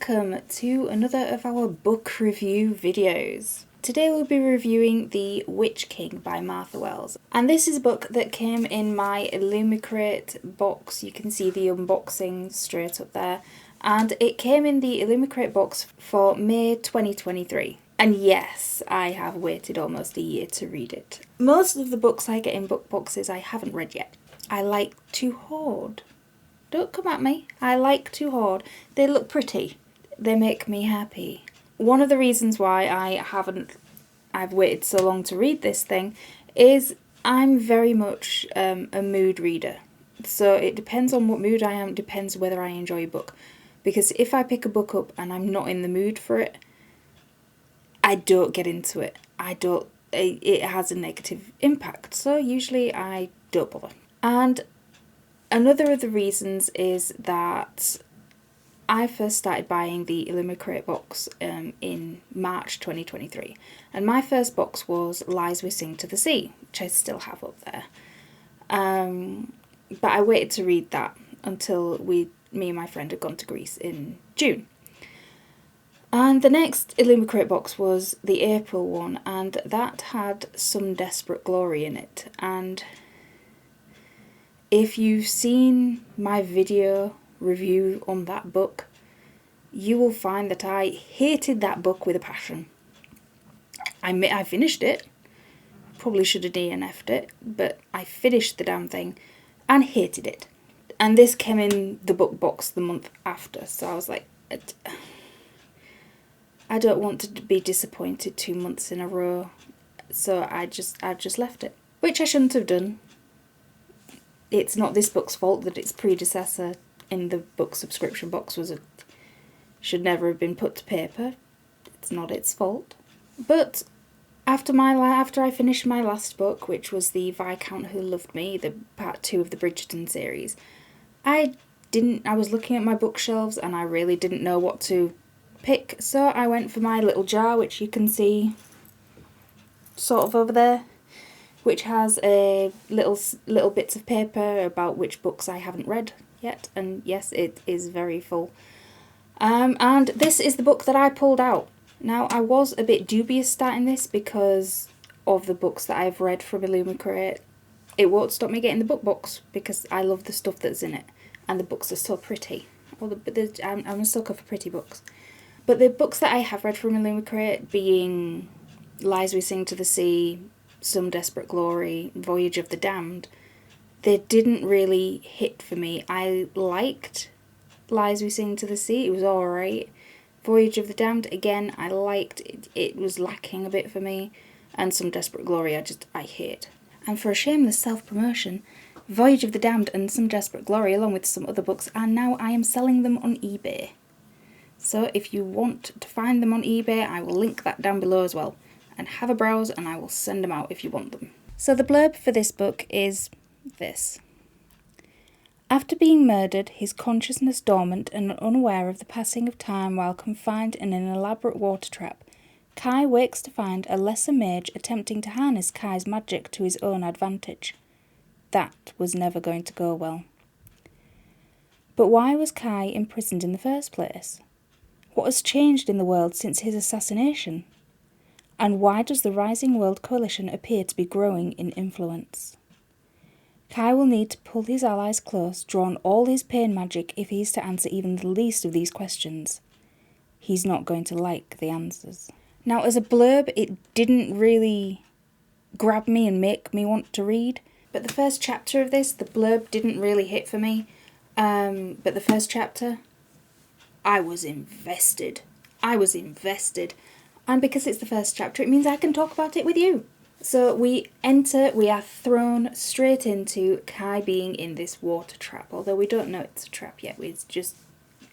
welcome to another of our book review videos. Today we'll be reviewing The Witch King by Martha Wells. And this is a book that came in my Illumicrate box. You can see the unboxing straight up there. And it came in the Illumicrate box for May 2023. And yes, I have waited almost a year to read it. Most of the books I get in book boxes I haven't read yet. I like to hoard. Don't come at me. I like to hoard. They look pretty. They make me happy. One of the reasons why I've waited so long to read this thing is I'm very much a mood reader. So it depends on what mood I am, depends whether I enjoy a book. Because if I pick a book up and I'm not in the mood for it, I don't get into it. It has a negative impact. So usually I don't bother. And another of the reasons is that I first started buying the Illumicrate box in March 2023. And my first box was Lies We Sing to the Sea, which I still have up there. But I waited to read that until me and my friend had gone to Greece in June. And the next Illumicrate box was the April one, and that had Some Desperate Glory in it. And if you've seen my video review on that book, you will find that I hated that book with a passion. I finished it. Probably should have DNF'd it, but I finished the damn thing and hated it. And this came in the book box the month after, so I was like, I don't want to be disappointed 2 months in a row, so I just left it, which I shouldn't have done. It's not this book's fault that its predecessor in the book subscription box should never have been put to paper. It's not its fault. But after I finished my last book, which was the Viscount Who Loved Me, the part 2 of the Bridgerton series, I was looking at my bookshelves and I really didn't know what to pick, so I went for my little jar, which you can see sort of over there, which has a little bits of paper about which books I haven't read yet, and yes, it is very full. And this is the book that I pulled out. Now, I was a bit dubious starting this because of the books that I've read from Illumicrate. It won't stop me getting the book box because I love the stuff that's in it, and the books are so pretty. I'm a sucker for pretty books. But the books that I have read from Illumicrate, being Lies We Sing to the Sea, Some Desperate Glory, Voyage of the Damned, they didn't really hit for me. I liked Lies We Sing to the Sea, it was alright. Voyage of the Damned, again, I liked it. It was lacking a bit for me. And Some Desperate Glory, I hate. And for a shameless self-promotion, Voyage of the Damned and Some Desperate Glory, along with some other books, and now I am selling them on eBay. So if you want to find them on eBay, I will link that down below as well. And have a browse and I will send them out if you want them. So the blurb for this book is this. After being murdered, his consciousness dormant and unaware of the passing of time while confined in an elaborate water trap, Kai wakes to find a lesser mage attempting to harness Kai's magic to his own advantage. That was never going to go well. But why was Kai imprisoned in the first place? What has changed in the world since his assassination? And why does the Rising World Coalition appear to be growing in influence? Kai will need to pull his allies close, draw on all his pain magic if he is to answer even the least of these questions. He's not going to like the answers. Now, as a blurb, it didn't really grab me and make me want to read. But the first chapter of this, the blurb didn't really hit for me. But the first chapter, I was invested. And because it's the first chapter, it means I can talk about it with you. So we are thrown straight into Kai being in this water trap, although we don't know it's a trap yet, it's just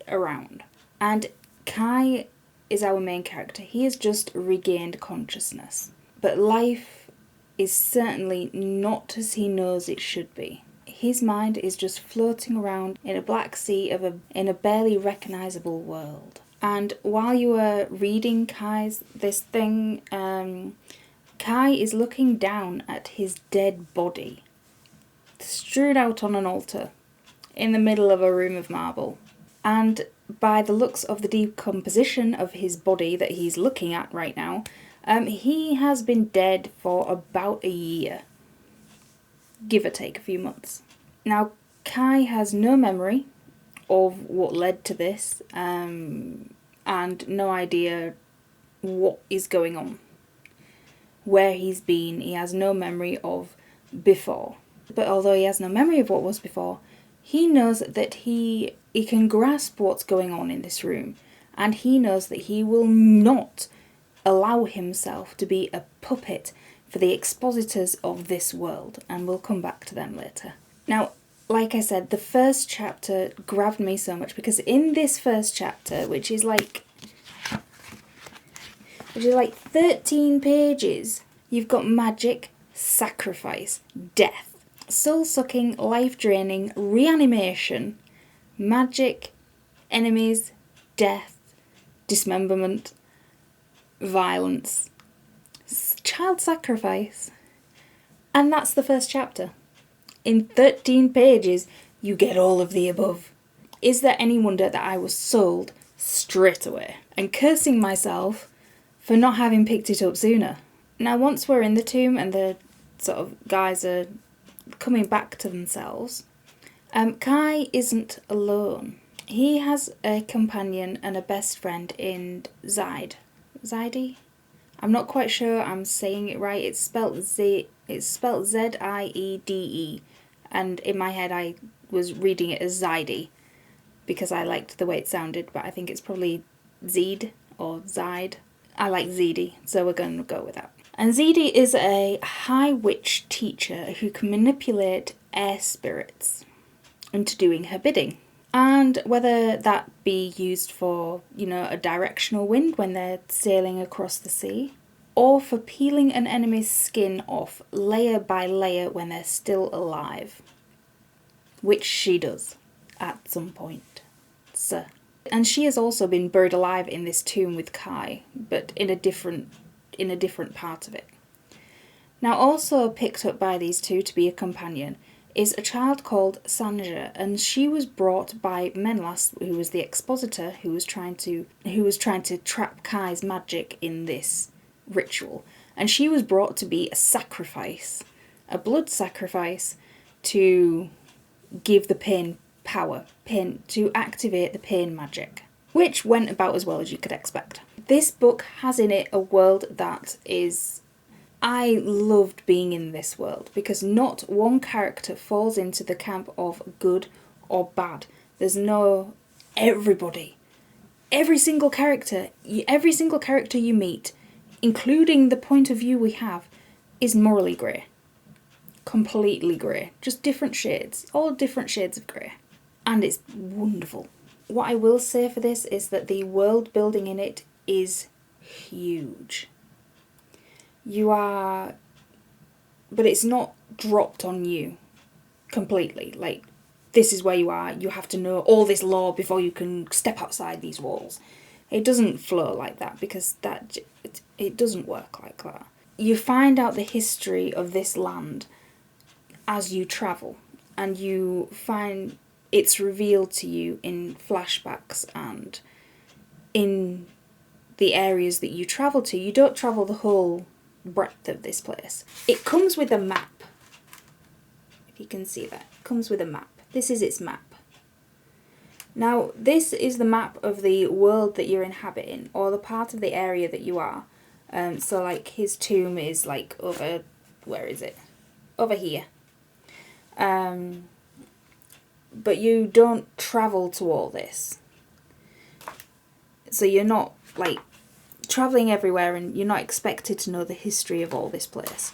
around. And Kai is our main character. He has just regained consciousness. But life is certainly not as he knows it should be. His mind is just floating around in a black sea in a barely recognisable world. And while you are reading this thing, Kai is looking down at his dead body, strewn out on an altar, in the middle of a room of marble. And by the looks of the decomposition of his body that he's looking at right now, he has been dead for about a year, give or take a few months. Now, Kai has no memory of what led to this, and no idea what is going on. Where he's been, he has no memory of before. But although he has no memory of what was before, he knows that he can grasp what's going on in this room, and he knows that he will not allow himself to be a puppet for the expositors of this world, and we'll come back to them later. Now, like I said, the first chapter grabbed me so much because in this first chapter, which is like 13 pages, you've got magic, sacrifice, death, soul-sucking, life-draining, reanimation, magic, enemies, death, dismemberment, violence, child sacrifice. And that's the first chapter. In 13 pages, you get all of the above. Is there any wonder that I was sold straight away and cursing myself for not having picked it up sooner? Now, once we're in the tomb and the sort of guys are coming back to themselves, Kai isn't alone. He has a companion and a best friend in Zaide. Zaide? I'm not quite sure I'm saying it right. It's spelled Z-I-E-D-E. And in my head I was reading it as Zaidi because I liked the way it sounded, but I think it's probably Zed or Zide. I like Zedi, so we're going to go with that. And Zedi is a high witch teacher who can manipulate air spirits into doing her bidding. And whether that be used for, a directional wind when they're sailing across the sea, or for peeling an enemy's skin off layer by layer when they're still alive. Which she does at some point. So. And she has also been buried alive in this tomb with Kai, but in a different part of it. Now, also picked up by these two to be a companion is a child called Sanja, and she was brought by Menlas, who was the expositor who was trying to trap Kai's magic in this ritual. And she was brought to be a sacrifice, a blood sacrifice, to give the pain power, to activate the pain magic, which went about as well as you could expect. This book has in it a world that is... I loved being in this world because not one character falls into the camp of good or bad. There's no everybody. Every single character you meet, including the point of view we have, is morally grey. Completely grey. Just different shades. All different shades of grey. And it's wonderful. What I will say for this is that the world building in it is huge. But it's not dropped on you completely. Like, this is where you are. You have to know all this lore before you can step outside these walls. It doesn't flow like that because it doesn't work like that. You find out the history of this land as you travel, and you find it's revealed to you in flashbacks and in the areas that you travel to. You don't travel the whole breadth of this place. It comes with a map. If you can see that. It comes with a map. This is its map. Now, this is the map of the world that you're inhabiting, or the part of the area that you are. So, like, his tomb is, like, over... Where is it? Over here. But you don't travel to all this. So you're not, like, travelling everywhere, and you're not expected to know the history of all this place.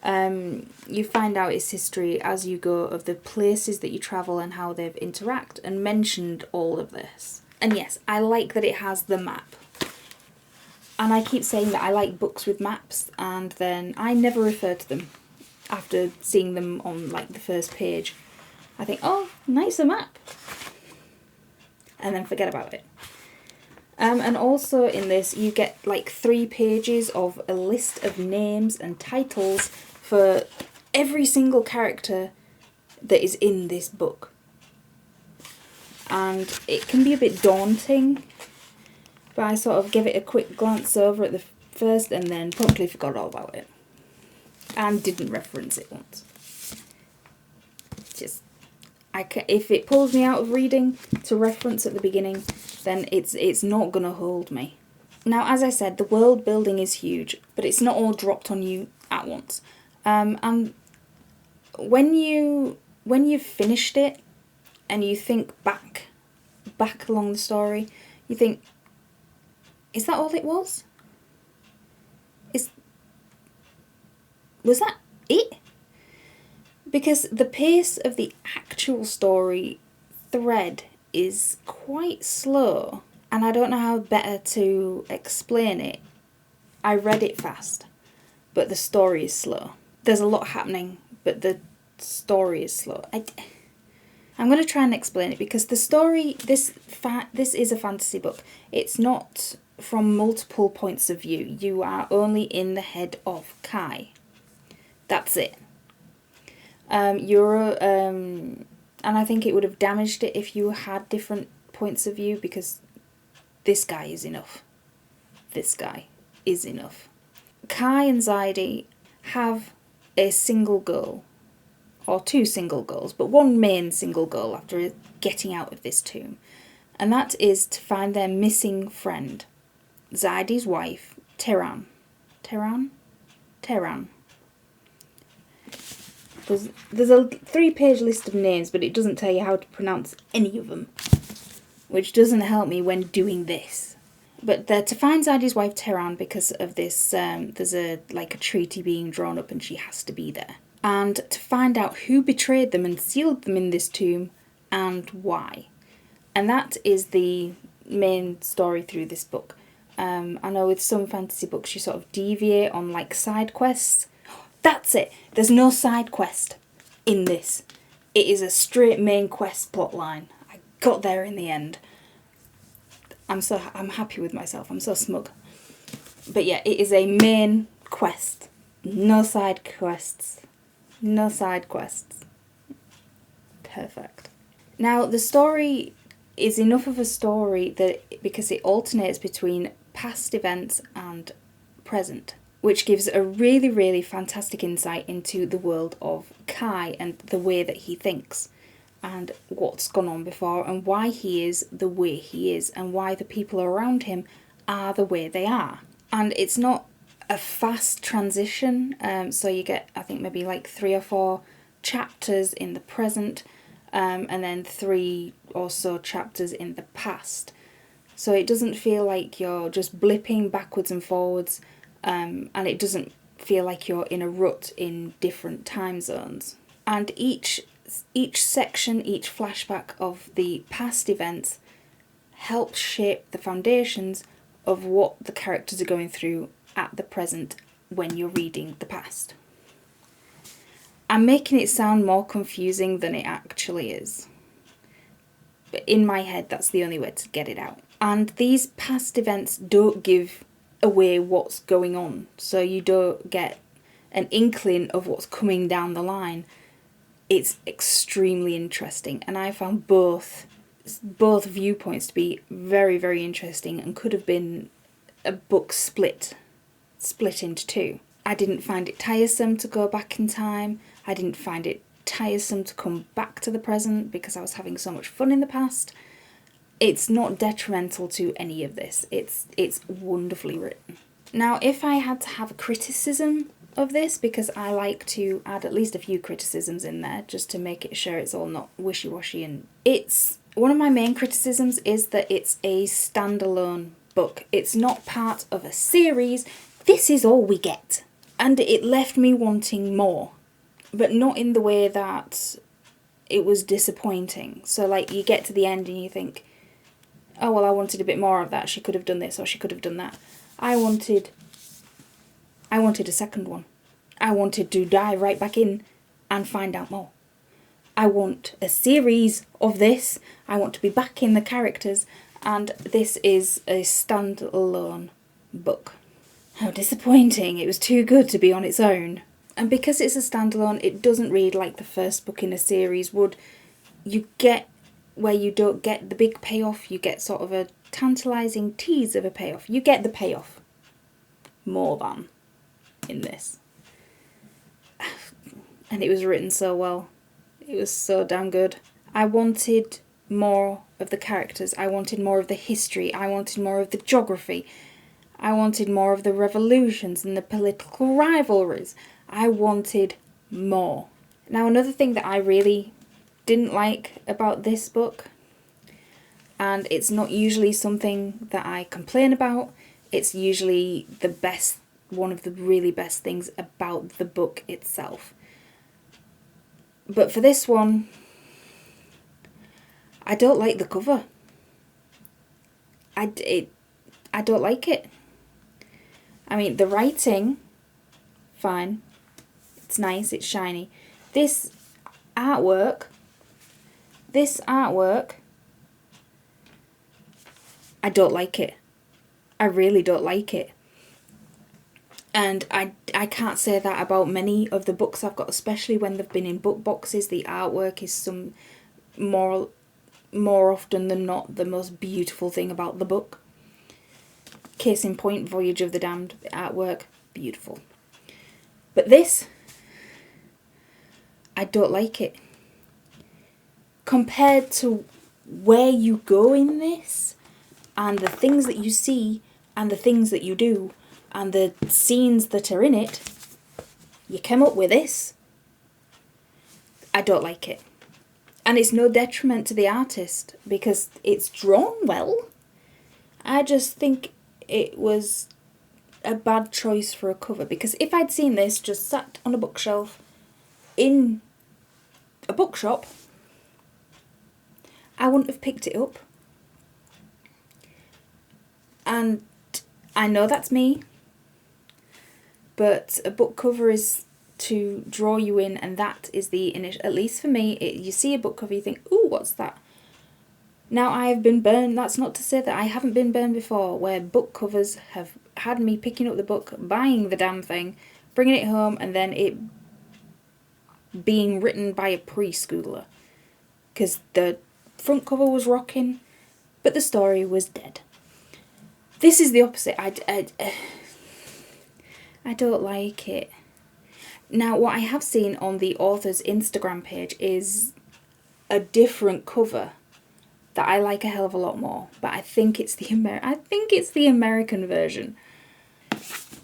You find out its history as you go of the places that you travel and how they've interact and mentioned all of this. And yes, I like that it has the map. And I keep saying that I like books with maps, and then I never refer to them after seeing them on, like, the first page. I think, oh, nice, a map. And then forget about it. And also in this, you get like 3 pages of a list of names and titles for every single character that is in this book. and it can be a bit daunting, but I sort of give it a quick glance over at the first and then promptly forgot all about it and didn't reference it once. Just, if it pulls me out of reading to reference at the beginning, then it's not gonna hold me. Now, as I said, the world building is huge, but it's not all dropped on you at once. And when you've finished it and you think back along the story, you think, is that all it was? Was that it? Because the pace of the actual story thread is quite slow, and I don't know how better to explain it. I read it fast, but the story is slow. There's a lot happening, but the story is slow. I'm going to try and explain it, because the story, this is a fantasy book. It's not from multiple points of view. You are only in the head of Kai. That's it. And I think it would have damaged it if you had different points of view, because this guy is enough. This guy is enough. Kai and Zaidi have a single goal, or two single goals, but one main single goal after getting out of this tomb, and that is to find their missing friend, Zaidi's wife, Tehran. Tehran? There's a 3-page list of names, but it doesn't tell you how to pronounce any of them, which doesn't help me when doing this. But they're to find Zaidi's wife Tehran because of this, there's a treaty being drawn up and she has to be there. And to find out who betrayed them and sealed them in this tomb and why. And that is the main story through this book. I know with some fantasy books you sort of deviate on side quests. That's it. There's no side quest in this. It is a straight main quest plotline. I got there in the end. I'm happy with myself. I'm so smug. But yeah, it is a main quest. No side quests. No side quests. Perfect. Now, the story is enough of a story because it alternates between past events and present, which gives a really, really fantastic insight into the world of Kai and the way that he thinks and what's gone on before and why he is the way he is and why the people around him are the way they are. And it's not a fast transition, so you get, I think, maybe 3 or 4 chapters in the present, and then 3 or so chapters in the past. So it doesn't feel like you're just blipping backwards and forwards, and it doesn't feel like you're in a rut in different time zones. And each section, each flashback of the past events helps shape the foundations of what the characters are going through at the present when you're reading the past. I'm making it sound more confusing than it actually is. But in my head, that's the only way to get it out. And these past events don't give away what's going on, so you don't get an inkling of what's coming down the line. It's extremely interesting, and I found both viewpoints to be very, very interesting and could have been a book split into 2. I didn't find it tiresome to go back in time. I didn't find it tiresome to come back to the present because I was having so much fun in the past. It's not detrimental to any of this. It's wonderfully written. Now, if I had to have a criticism of this, because I like to add at least a few criticisms in there just to make it sure it's all not wishy-washy, and it's one of my main criticisms is that it's a standalone book. It's not part of a series. This is all we get. And it left me wanting more, but not in the way that it was disappointing. So you get to the end and you think, oh, well, I wanted a bit more of that. She could have done this or she could have done that. I wanted a second one. I wanted to dive right back in and find out more. I want a series of this. I want to be back in the characters, and this is a standalone book. How disappointing. It was too good to be on its own. And because it's a standalone, it doesn't read like the first book in a series would. You get where you don't get the big payoff, you get sort of a tantalising tease of a payoff. You get the payoff more than in this. And it was written so well. It was so damn good. I wanted more of the characters. I wanted more of the history. I wanted more of the geography. I wanted more of the revolutions and the political rivalries. I wanted more. Now, another thing that I really didn't like about this book, and it's not usually something that I complain about, it's usually one of the really best things about the book itself. But for this one, I don't like the cover. I don't like it. I mean, the writing, fine. It's nice, it's shiny. This artwork, I don't like it. I really don't like it. And I can't say that about many of the books I've got, especially when they've been in book boxes. The artwork is more often than not the most beautiful thing about the book. Case in point, Voyage of the Damned, the artwork, beautiful. But this, I don't like it. Compared to where you go in this, and the things that you see, and the things that you do, and the scenes that are in it, you came up with this. I don't like it. And it's no detriment to the artist, because it's drawn well. I just think it was a bad choice for a cover, because if I'd seen this just sat on a bookshelf in a bookshop, I wouldn't have picked it up. And I know that's me, but a book cover is to draw you in, and that is the initial, at least for me, you see a book cover, you think, ooh, what's that? Now, I have been burned. That's not to say that I haven't been burned before, where book covers have had me picking up the book, buying the damn thing, bringing it home, and then it being written by a preschooler. Because the front cover was rocking, but the story was dead. This is the opposite. I don't like it. Now, what I have seen on the author's Instagram page is a different cover that I like a hell of a lot more, but I think it's the American version.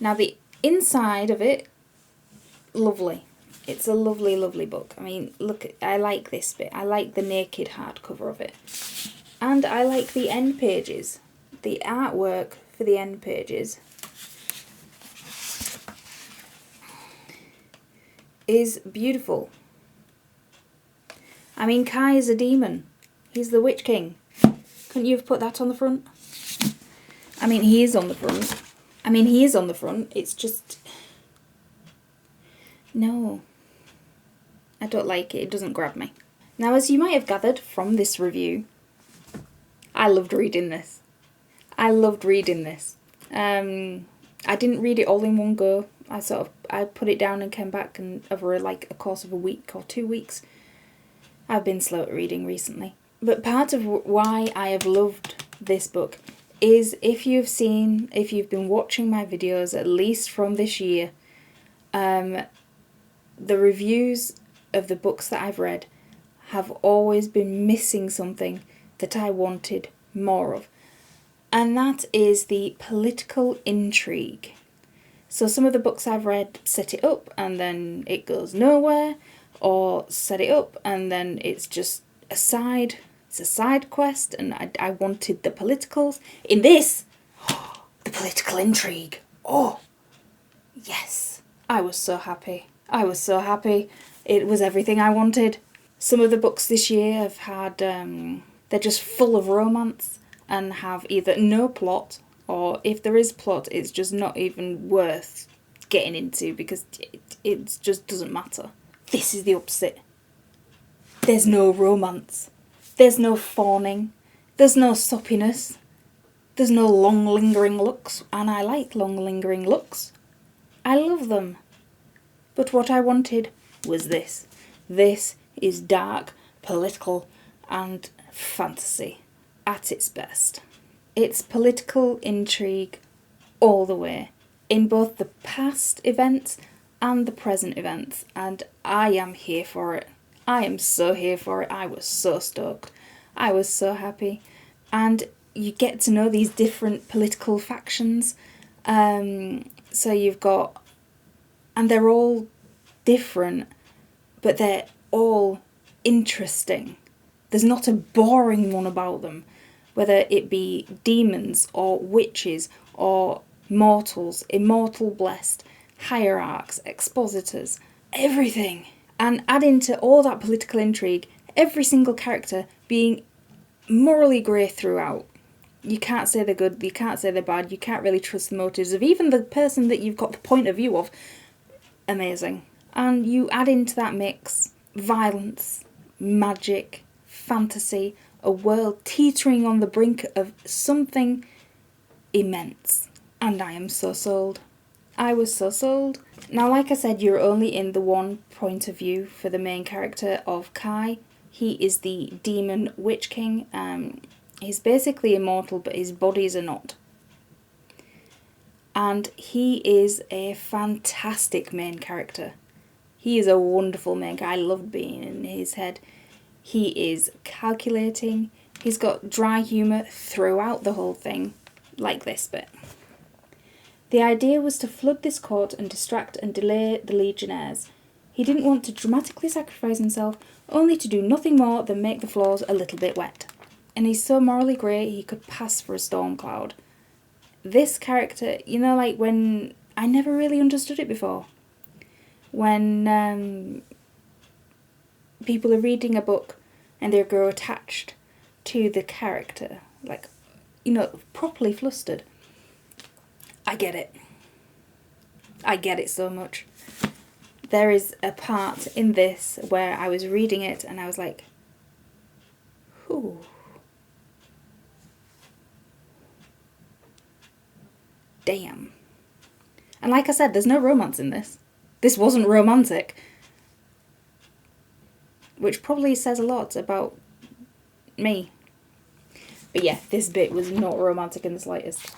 Now, the inside of it, lovely. It's a lovely, lovely book. I mean, look, I like this bit. I like the naked hardcover of it. And I like the end pages. The artwork for the end pages is beautiful. I mean, Kai is a demon. He's the Witch King. Couldn't you have put that on the front? I mean, he is on the front. It's just... no. I don't like it. It doesn't grab me. Now, as you might have gathered from this review, I loved reading this. I didn't read it all in one go. I put it down and came back, and over like a course of a week or 2 weeks. I've been slow at reading recently. But part of why I have loved this book is if you've been watching my videos at least from this year, the reviews of the books that I've read have always been missing something that I wanted more of. And that is the political intrigue. So some of the books I've read set it up and then it goes nowhere, or set it up and then it's just it's a side quest, and I wanted the politicals. In this, the political intrigue. Oh, yes. I was so happy. It was everything I wanted. Some of the books this year have had, they're just full of romance and have either no plot, or if there is plot, it's just not even worth getting into because it just doesn't matter. This is the opposite. There's no romance. There's no fawning. There's no soppiness. There's no long lingering looks, and I like long lingering looks. I love them. But what I wanted was this. This is dark, political, and fantasy at its best. It's political intrigue all the way, in both the past events and the present events, and I am here for it. I am so here for it. I was so stoked. I was so happy. And you get to know these different political factions. So you've got, and they're all different, but they're all interesting. There's not a boring one about them, whether it be demons or witches or mortals, immortal blessed, hierarchs, expositors, everything. And add into all that political intrigue, every single character being morally grey throughout. You can't say they're good, you can't say they're bad, you can't really trust the motives of even the person that you've got the point of view of. Amazing. And you add into that mix violence, magic, fantasy, a world teetering on the brink of something immense. And I am so sold. I was so sold. Now, like I said, you're only in the one point of view for the main character of Kai. He is the demon witch king. He's basically immortal, but his bodies are not. And he is a fantastic main character. He is a wonderful main character. I loved being in his head. He is calculating. He's got dry humour throughout the whole thing, like this bit. The idea was to flood this court and distract and delay the legionnaires. He didn't want to dramatically sacrifice himself, only to do nothing more than make the floors a little bit wet. And he's so morally grey he could pass for a storm cloud. This character, you know, like when... I never really understood it before. When people are reading a book and they grow attached to the character, like, you know, properly flustered. I get it. I get it so much. There is a part in this where I was reading it and I was like, ooh. Damn. And like I said, there's no romance in this. This wasn't romantic. Which probably says a lot about me. But yeah, this bit was not romantic in the slightest.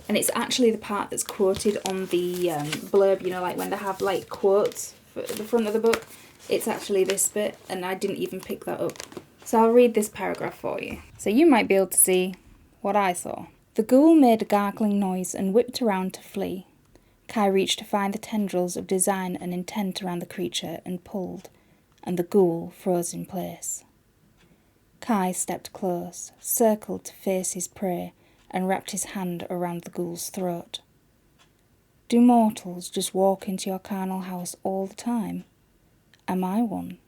And it's actually the part that's quoted on the blurb, you know, like when they have like quotes for the front of the book. It's actually this bit, and I didn't even pick that up. So I'll read this paragraph for you. So you might be able to see what I saw. The ghoul made a gargling noise and whipped around to flee. Kai reached to find the tendrils of design and intent around the creature and pulled, and the ghoul froze in place. Kai stepped close, circled to face his prey, and wrapped his hand around the ghoul's throat. Do mortals just walk into your carnal house all the time? Am I one?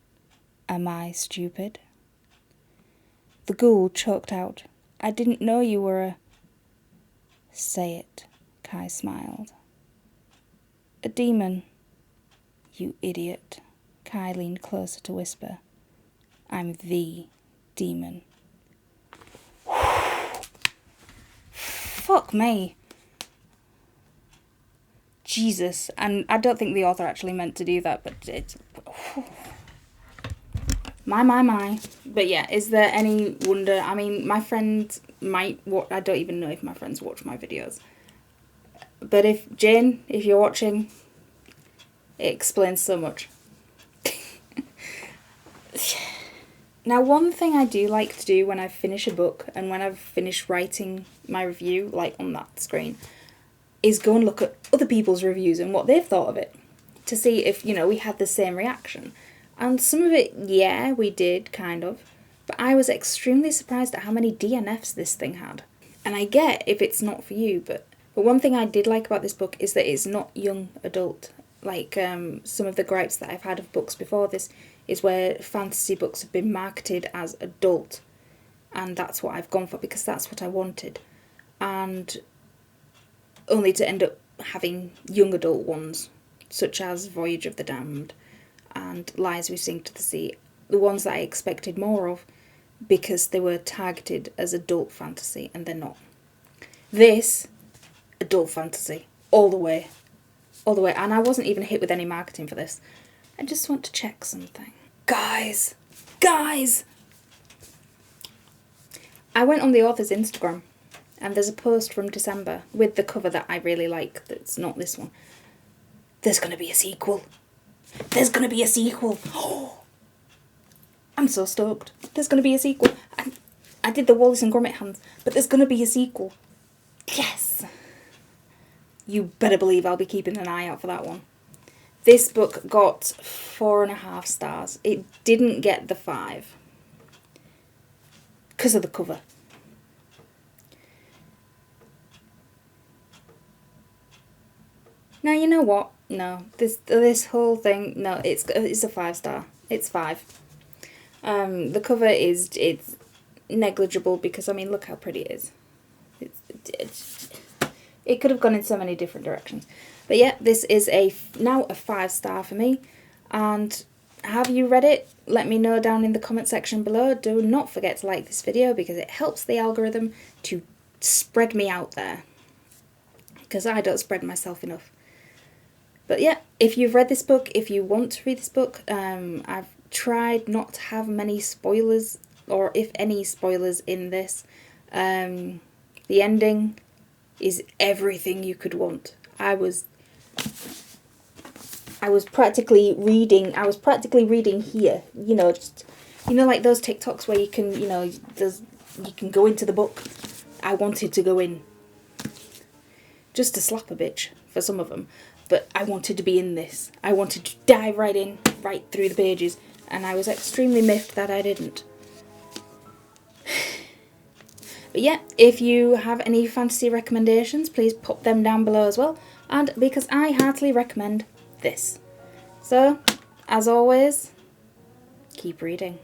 Am I stupid? The ghoul choked out, I didn't know you were a... Say it, Kai smiled. A demon. You idiot. Kai leaned closer to whisper. I'm the demon. Fuck me. Jesus. And I don't think the author actually meant to do that, but it's... My. But yeah, is there any wonder? I mean, my friends might... I don't even know if my friends watch my videos. But if, Jane, if you're watching, it explains so much. Now, one thing I do like to do when I finish a book and when I've finished writing my review, like on that screen, is go and look at other people's reviews and what they've thought of it to see if, you know, we had the same reaction. And some of it, yeah, we did, kind of. But I was extremely surprised at how many DNFs this thing had. And I get if it's not for you, but one thing I did like about this book is that it's not young adult. Like some of the gripes that I've had of books before this is where fantasy books have been marketed as adult. And that's what I've gone for because that's what I wanted. And only to end up having young adult ones, such as Voyage of the Damned and Lies We Sing to the Sea. The ones that I expected more of because they were targeted as adult fantasy and they're not. This, adult fantasy, all the way. All the way. And I wasn't even hit with any marketing for this. I just want to check something. Guys! I went on the author's Instagram, and there's a post from December with the cover that I really like, that's not this one. There's going to be a sequel. There's going to be a sequel. Oh, I'm so stoked. There's going to be a sequel. I did the Wallace and Gromit hands, but there's going to be a sequel. Yes! You better believe I'll be keeping an eye out for that one. This book got 4.5 stars. It didn't get the 5. Because of the cover. Now, you know what? No, this whole thing, no, it's a 5-star. It's 5. The cover it's negligible because, I mean, look how pretty it is. It could have gone in so many different directions. But yeah, this is now a 5-star for me. And have you read it? Let me know down in the comment section below. Do not forget to like this video because it helps the algorithm to spread me out there. Because I don't spread myself enough. But yeah, if you've read this book, if you want to read this book, I've tried not to have many spoilers, or if any spoilers in this. The ending is everything you could want. I was practically reading here, you know, just, you know, like those TikToks where you can, you know, you can go into the book. I wanted to go in. Just to slap a bitch for some of them. But I wanted to be in this. I wanted to dive right in, right through the pages. And I was extremely miffed that I didn't. But yeah, if you have any fantasy recommendations, please pop them down below as well. And because I heartily recommend this. So, as always, keep reading.